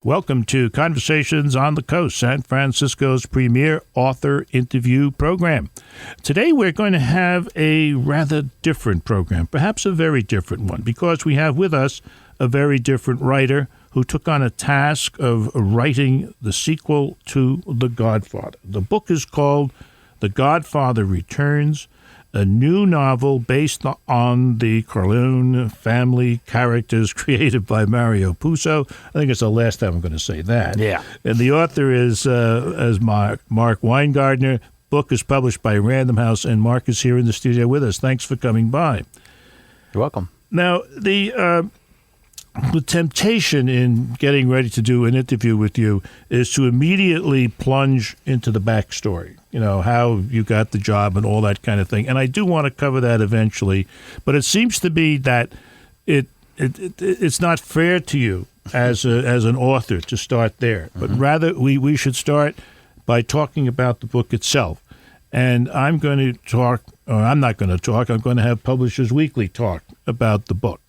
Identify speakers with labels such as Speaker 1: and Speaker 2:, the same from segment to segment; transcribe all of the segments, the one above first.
Speaker 1: Welcome to Conversations on the Coast, San Francisco's premier author interview program. Today we're going to have a rather different program, perhaps a very different one, because we have with us a very different writer who took on a task of writing the sequel to The Godfather. The book is called The Godfather Returns, a new novel based on the Corleone family characters created by Mario Puzo. I think it's the last time I'm going to say that.
Speaker 2: Yeah.
Speaker 1: And the author is Mark Winegardner. Book is published by Random House, and Mark is here in the studio with us. Thanks for coming by.
Speaker 2: You're welcome.
Speaker 1: Now, the temptation in getting ready to do an interview with you is to immediately plunge into the backstory, how you got the job and all that kind of thing. And I do want to cover that eventually, but it seems to be that it's not fair to you as an author to start there, but rather we should start by talking about the book itself. And I'm not going to talk, I'm going to have Publishers Weekly talk about the book.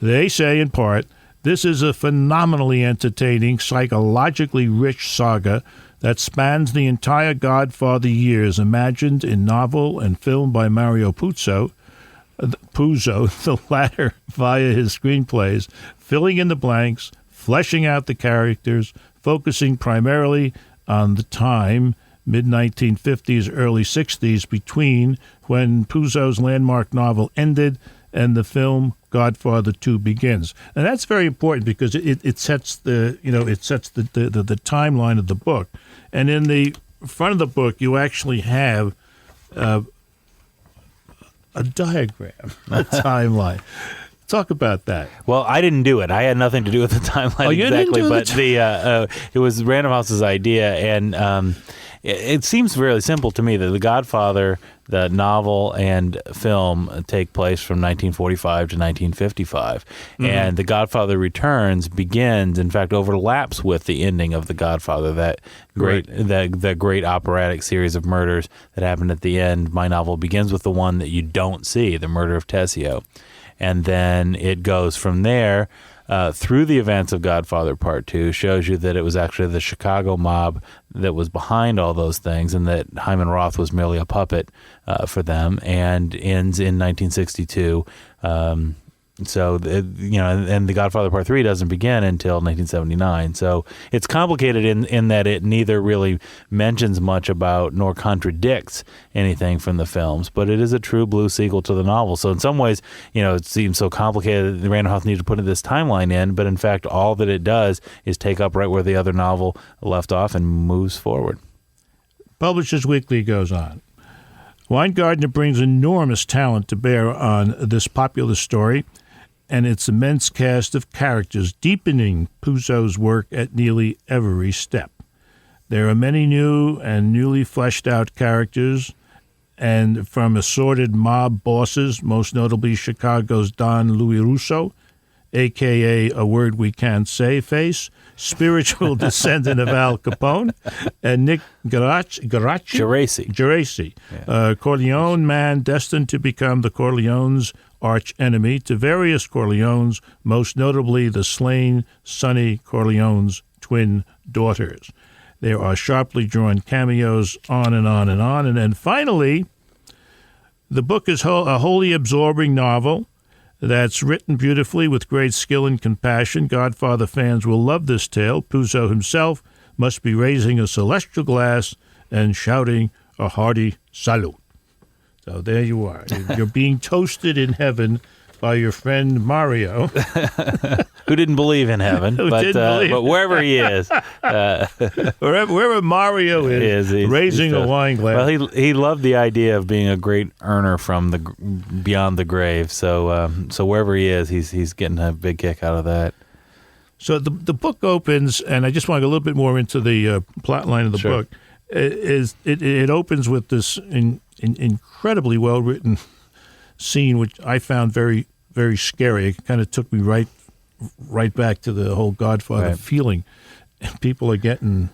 Speaker 1: They say, in part, this is a phenomenally entertaining, psychologically rich saga that spans the entire Godfather years, imagined in novel and film by Mario Puzo, the latter via his screenplays, filling in the blanks, fleshing out the characters, focusing primarily on the time, mid-1950s, early 60s, between when Puzo's landmark novel ended and the film Godfather 2 begins. And that's very important because it sets the timeline of the book. And in the front of the book, you actually have a diagram, a timeline. Talk about that.
Speaker 2: Well, I didn't do it. I had nothing to do with the timeline exactly, but it was Random House's idea, and it seems really simple to me that The Godfather, the novel and film, take place from 1945 to 1955. And The Godfather Returns begins, in fact, overlaps with the ending of The Godfather, that great operatic series of murders that happened at the end. My novel begins with the one that you don't see, the murder of Tessio. And then it goes from there through the events of Godfather Part 2, shows you that it was actually the Chicago mob that was behind all those things, and that Hyman Roth was merely a puppet for them, and ends in 1962. And The Godfather Part 3 doesn't begin until 1979. So it's complicated in that it neither really mentions much about nor contradicts anything from the films, but it is a true blue sequel to the novel. So in some ways, it seems so complicated that Random House needed to put this timeline in, but in fact, all that it does is take up right where the other novel left off and moves forward.
Speaker 1: Publishers Weekly goes on. Winegardner brings enormous talent to bear on this popular story and its immense cast of characters, deepening Puzo's work at nearly every step. There are many new and newly fleshed out characters, and from assorted mob bosses, most notably Chicago's Don Louis Russo, a.k.a. a word we can't say face, spiritual descendant of Al Capone, and Nick Geraci, Corleone man destined to become the Corleone's arch enemy, to various Corleones, most notably the slain Sonny Corleone's twin daughters. There are sharply drawn cameos on and on and on. And then finally, the book is a wholly absorbing novel that's written beautifully with great skill and compassion. Godfather fans will love this tale. Puzo himself must be raising a celestial glass and shouting a hearty salute. So there you are. You're being toasted in heaven by your friend Mario.
Speaker 2: Who didn't believe in heaven, but wherever he is.
Speaker 1: Wherever Mario is raising a wine glass.
Speaker 2: Well, he loved the idea of being a great earner from the beyond the grave. So wherever he is, he's getting a big kick out of that.
Speaker 1: So the book opens, and I just want to go a little bit more into the plot line of the book. It opens with this incredibly well-written scene, which I found very, very scary. It kind of took me right back to the whole Godfather feeling. People are getting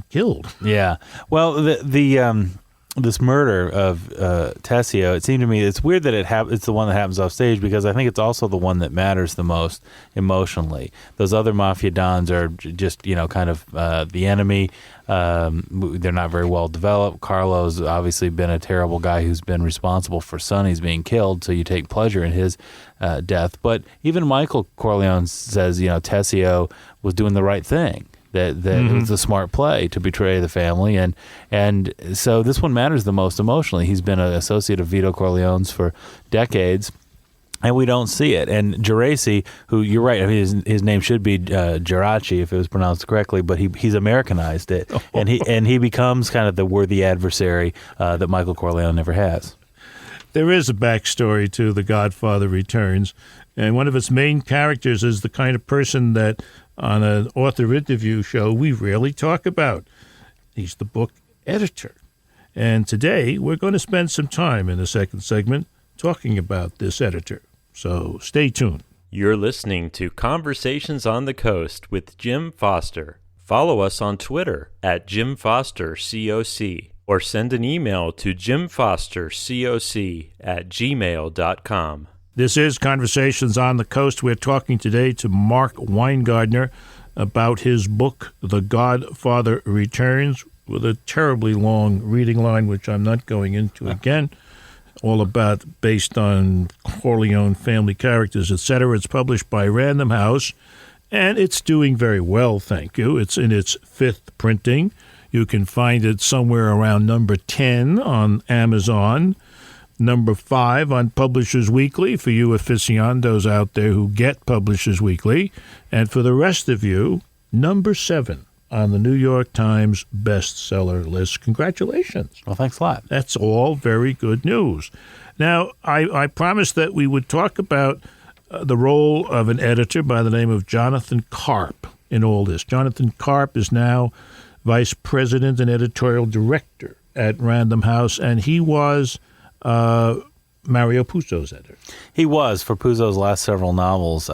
Speaker 1: killed.
Speaker 2: Yeah. Well, the this murder of Tessio, it seemed to me it's weird that it's the one that happens off stage, because I think it's also the one that matters the most emotionally. Those other mafia dons are just kind of the enemy. They're not very well developed. Carlo's obviously been a terrible guy who's been responsible for Sonny's being killed, so you take pleasure in his death. But even Michael Corleone says Tessio was doing the right thing. That it was a smart play to betray the family, and so this one matters the most emotionally. He's been an associate of Vito Corleone's for decades, and we don't see it. And Geraci, who you're right, I mean his name should be Geraci if it was pronounced correctly, but he's Americanized it, and he becomes kind of the worthy adversary that Michael Corleone never has.
Speaker 1: There is a backstory to The Godfather Returns, and one of its main characters is the kind of person that on an author interview show we rarely talk about. He's the book editor. And today we're going to spend some time in the second segment talking about this editor. So stay tuned.
Speaker 3: You're listening to Conversations on the Coast with Jim Foster. Follow us on Twitter at JimFosterCoc or send an email to jimfostercoc@gmail.com.
Speaker 1: This is Conversations on the Coast. We're talking today to Mark Winegardner about his book, The Godfather Returns, with a terribly long reading line, which I'm not going into again, all based on Corleone family characters, etc. It's published by Random House, and it's doing very well, thank you. It's in its 5th printing. You can find it somewhere around number 10 on Amazon. Number 5 on Publishers Weekly for you aficionados out there who get Publishers Weekly. And for the rest of you, number 7 on the New York Times bestseller list. Congratulations.
Speaker 2: Well, thanks a lot.
Speaker 1: That's all very good news. Now, I promised that we would talk about the role of an editor by the name of Jonathan Karp in all this. Jonathan Karp is now Vice President and Editorial Director at Random House, and he was Mario Puzo's editor.
Speaker 2: He was for Puzo's last several novels,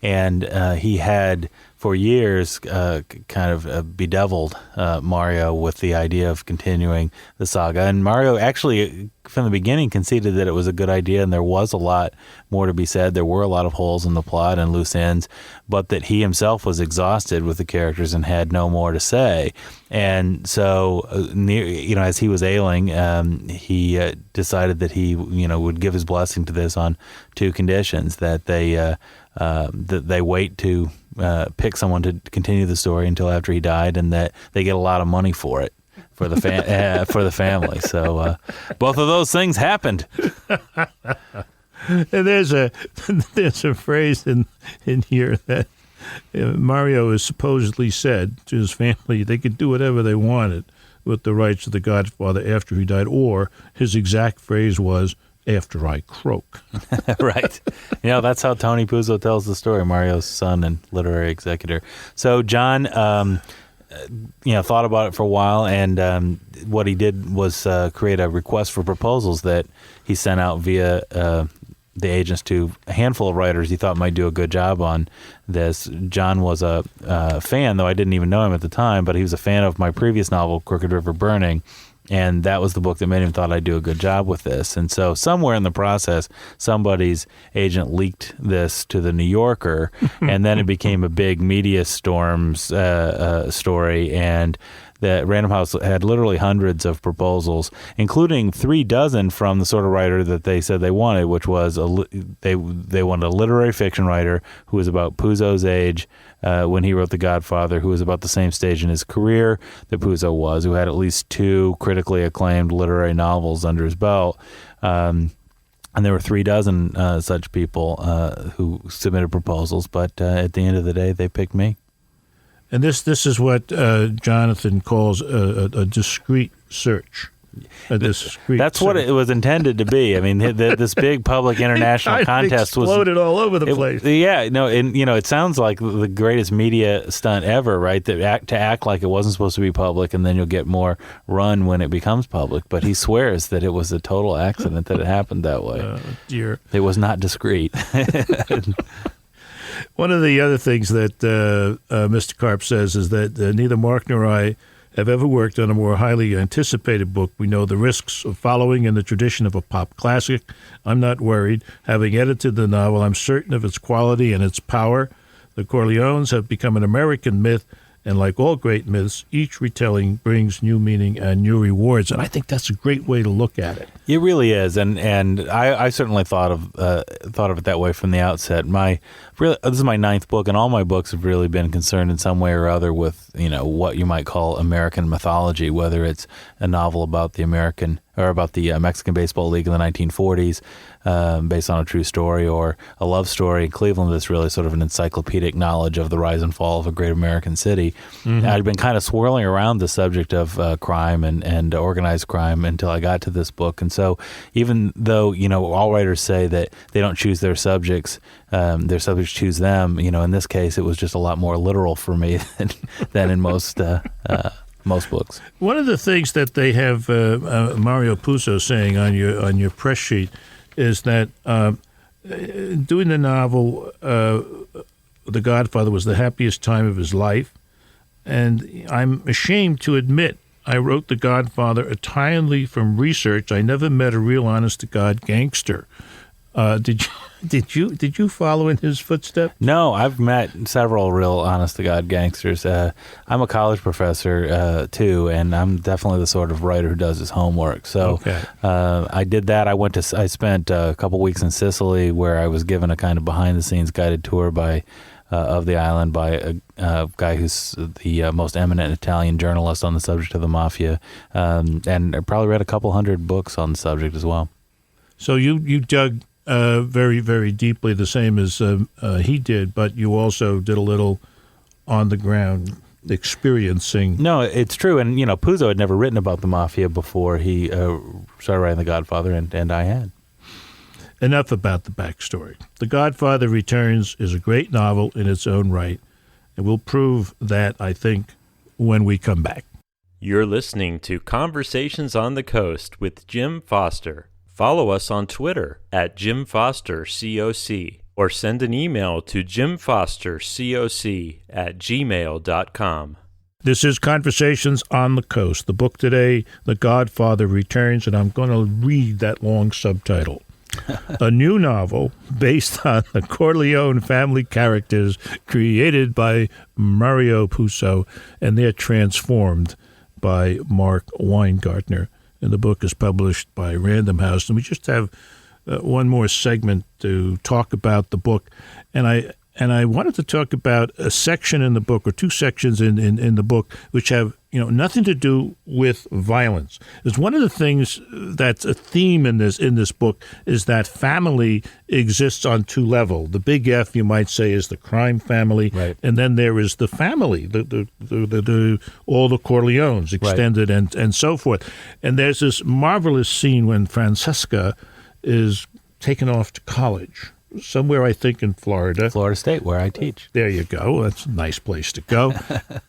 Speaker 2: and he had for years kind of bedeviled Mario with the idea of continuing the saga. And Mario actually, from the beginning, conceded that it was a good idea, and there was a lot more to be said. There were a lot of holes in the plot and loose ends, but that he himself was exhausted with the characters and had no more to say. And so, as he was ailing, he decided that he, would give his blessing to this on 2 conditions: that they wait to pick someone to continue the story until after he died, and that they get a lot of money for it for the for the family. So both of those things happened.
Speaker 1: And there's a phrase in here that Mario has supposedly said to his family they could do whatever they wanted with the rights of The Godfather after he died, or his exact phrase was, "after I croak."
Speaker 2: Right. That's how Tony Puzo tells the story, Mario's son and literary executor. So John, thought about it for a while, and what he did was create a request for proposals that he sent out via the agents to a handful of writers he thought might do a good job on this. John was a fan, though I didn't even know him at the time, but he was a fan of my previous novel, Crooked River Burning. And that was the book that made him thought I'd do a good job with this. And so somewhere in the process, somebody's agent leaked this to the New Yorker, and then it became a big media storms story. And that Random House had literally hundreds of proposals, including 36 from the sort of writer that they said they wanted, which was they wanted a literary fiction writer who was about Puzo's age when he wrote The Godfather, who was about the same stage in his career that Puzo was, who had at least 2 critically acclaimed literary novels under his belt. And there were 36 such people who submitted proposals, but at the end of the day, they picked me.
Speaker 1: And this is what Jonathan calls a discreet search.
Speaker 2: That's what it was intended to be. I mean, this big public international contest was
Speaker 1: exploded all over the place.
Speaker 2: It sounds like the greatest media stunt ever, right? To act like it wasn't supposed to be public, and then you'll get more run when it becomes public. But he swears that it was a total accident that it happened that way.
Speaker 1: Oh, dear.
Speaker 2: It was not discreet.
Speaker 1: One of the other things that Mr. Karp says is that neither Mark nor I have ever worked on a more highly anticipated book. We know the risks of following in the tradition of a pop classic. I'm not worried. Having edited the novel, I'm certain of its quality and its power. The Corleones have become an American myth, and like all great myths, each retelling brings new meaning and new rewards. And I think that's a great way to look at it.
Speaker 2: It really is, and I certainly thought of it that way from the outset. This is my 9th book, and all my books have really been concerned in some way or other with what you might call American mythology, whether it's a novel about the Mexican Baseball League in the 1940s, based on a true story, or a love story in Cleveland that's really sort of an encyclopedic knowledge of the rise and fall of a great American city. Mm-hmm. I'd been kind of swirling around the subject of crime and organized crime until I got to this book. And so even though, all writers say that they don't choose their subjects choose them, in this case, it was just a lot more literal for me than in most books.
Speaker 1: One of the things that they have Mario Puzo saying on your press sheet is that doing the novel, The Godfather, was the happiest time of his life. And I'm ashamed to admit I wrote The Godfather entirely from research. I never met a real honest-to-God gangster. Did you follow in his footsteps?
Speaker 2: No, I've met several real honest-to-God gangsters. I'm a college professor, too, and I'm definitely the sort of writer who does his homework. So okay. I did that. I spent a couple weeks in Sicily, where I was given a kind of behind-the-scenes guided tour of the island by a guy who's the most eminent Italian journalist on the subject of the mafia, and I probably read a couple hundred books on the subject as well. So
Speaker 1: you dug very, very deeply, the same as he did, but you also did a little on-the-ground experiencing.
Speaker 2: No, it's true, and Puzo had never written about the mafia before he started writing The Godfather, and I had.
Speaker 1: Enough about the backstory. The Godfather Returns is a great novel in its own right, and we'll prove that, I think, when we come back.
Speaker 3: You're listening to Conversations on the Coast with Jim Foster. Follow us on Twitter at JimFosterCoc, or send an email to jimfostercoc@gmail.com.
Speaker 1: This is Conversations on the Coast. The book today, The Godfather Returns, and I'm going to read that long subtitle. A new novel based on the Corleone family characters created by Mario Puzo, and they're transformed by Mark Winegardner. And the book is published by Random House. And we just have one more segment to talk about the book. And I wanted to talk about a section in the book, or two sections in the book, which have nothing to do with violence. It's one of the things that's a theme in this book is that family exists on two levels. The big F, you might say, is the crime family,
Speaker 2: right.
Speaker 1: And then there is the family, the all the Corleones extended, right. and so forth. And there's this marvelous scene when Francesca is taken off to college. Somewhere, I think, in Florida.
Speaker 2: Florida State, where I teach.
Speaker 1: There you go. That's a nice place to go.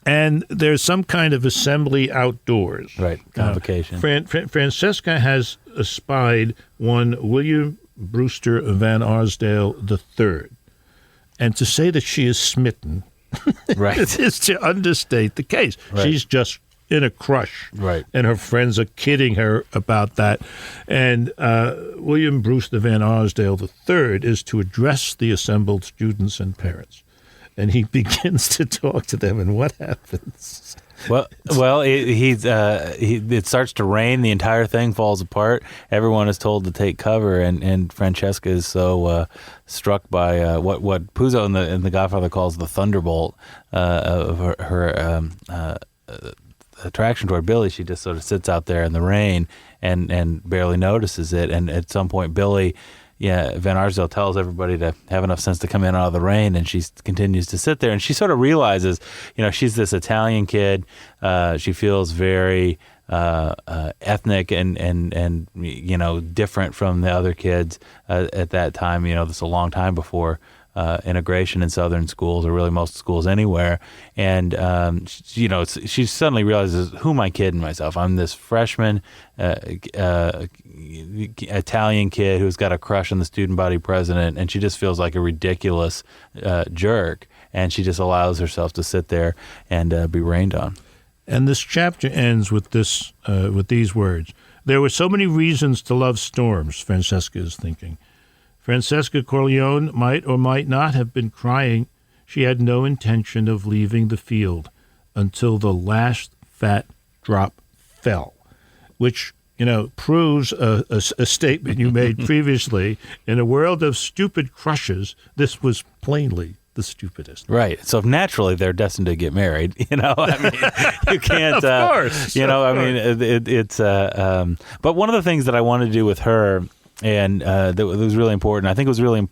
Speaker 1: And there's some kind of assembly outdoors.
Speaker 2: Right, convocation.
Speaker 1: Francesca has espied one William Brewster Van Arsdale III. And to say that she is smitten
Speaker 2: right.
Speaker 1: is to understate the case. Right. She's just in a crush.
Speaker 2: Right.
Speaker 1: And her friends are kidding her about that. And William Brewster Van Arsdale III is to address the assembled students and parents. And he begins to talk to them, and what happens?
Speaker 2: Well, it starts to rain. The entire thing falls apart. Everyone is told to take cover, and Francesca is so struck by what Puzo in the Godfather calls the thunderbolt of her attraction toward Billy. She just sort of sits out there in the rain and barely notices it. And at some point, Billy, Van Arsdale tells everybody to have enough sense to come in out of the rain, and she continues to sit there. And she sort of realizes, she's this Italian kid. She feels very ethnic and different from the other kids at that time. This is a long time before integration in Southern schools, or really most schools anywhere. And, she suddenly realizes, who am I kidding myself? I'm this freshman Italian kid who's got a crush on the student body president, and she just feels like a ridiculous jerk. And she just allows herself to sit there and be rained on.
Speaker 1: And this chapter ends with these words. There were so many reasons to love storms, Francesca is thinking. Francesca Corleone might or might not have been crying. She had no intention of leaving the field until the last fat drop fell, which, proves a statement you made previously. In a world of stupid crushes, this was plainly the stupidest.
Speaker 2: Right. So naturally they're destined to get married. You can't.
Speaker 1: Of course.
Speaker 2: But one of the things that I wanted to do with her, and that was really important, I think it was really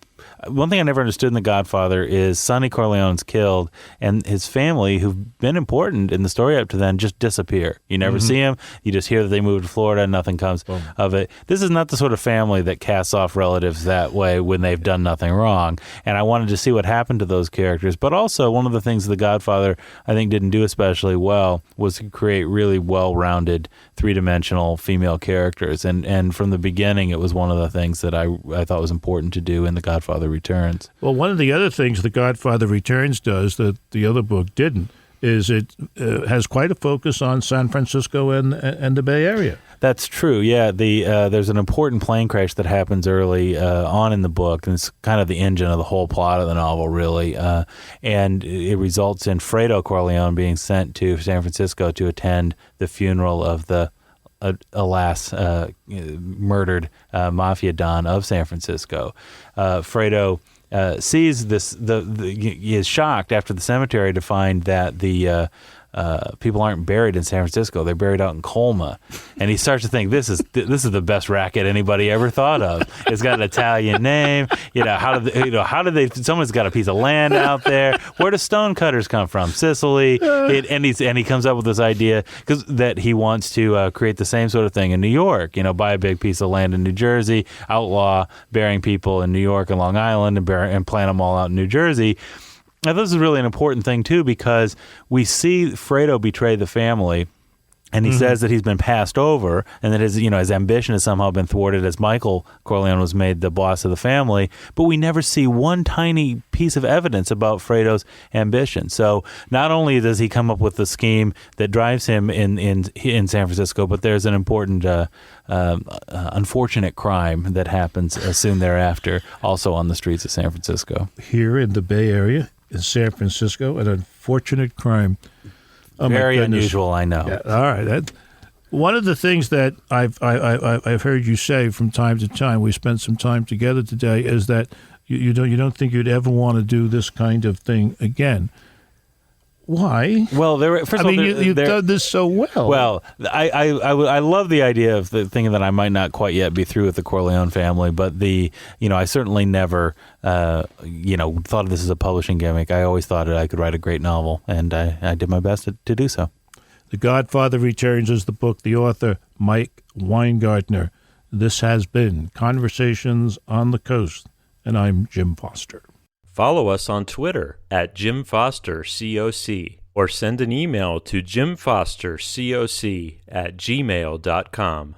Speaker 2: one thing I never understood in The Godfather is Sonny Corleone's killed, and his family, who've been important in the story up to then, just disappear. You never see them. You just hear that they moved to Florida, and nothing comes of it. This is not the sort of family that casts off relatives that way when they've done nothing wrong. And I wanted to see what happened to those characters. But also, one of the things The Godfather, I think, didn't do especially well was to create really well-rounded, three-dimensional female characters. And from the beginning, it was one of the things that I thought was important to do in The Godfather Returns.
Speaker 1: Well, one of the other things The Godfather Returns does that the other book didn't is it has quite a focus on San Francisco and the Bay Area.
Speaker 2: That's true. Yeah, there's an important plane crash that happens early on in the book, and it's kind of the engine of the whole plot of the novel, really. And it results in Fredo Corleone being sent to San Francisco to attend the funeral of the alas, murdered mafia don of San Francisco. Fredo sees this. He is shocked after the cemetery to find that the people aren't buried in San Francisco; they're buried out in Colma, and he starts to think this is the best racket anybody ever thought of. It's got an Italian name. How did they? Someone's got a piece of land out there. Where do stonecutters come from? Sicily. And he comes up with this idea that he wants to create the same sort of thing in New York. Buy a big piece of land in New Jersey, outlaw burying people in New York and Long Island, and plant them all out in New Jersey. Now, this is really an important thing, too, because we see Fredo betray the family, and he says that he's been passed over and that his ambition has somehow been thwarted as Michael Corleone was made the boss of the family, but we never see one tiny piece of evidence about Fredo's ambition. So not only does he come up with the scheme that drives him in San Francisco, but there's an important unfortunate crime that happens soon thereafter, also on the streets of San Francisco.
Speaker 1: Here in the Bay Area, in San Francisco, an unfortunate crime. Oh,
Speaker 2: very unusual, I know.
Speaker 1: Yeah, all right. One of the things that I've heard you say from time to time, we spent some time together today, is that you don't think you'd ever want to do this kind of thing again. Why?
Speaker 2: Well,
Speaker 1: you've done this so well.
Speaker 2: Well, I love the idea of thinking that I might not quite yet be through with the Corleone family, but I certainly never thought of this as a publishing gimmick. I always thought I could write a great novel, and I did my best to do so.
Speaker 1: The Godfather Returns is the book. The author, Mike Winegardner. This has been Conversations on the Coast, and I'm Jim Foster.
Speaker 3: Follow us on Twitter at Jim Foster COC, or send an email to jimfostercoc@gmail.com.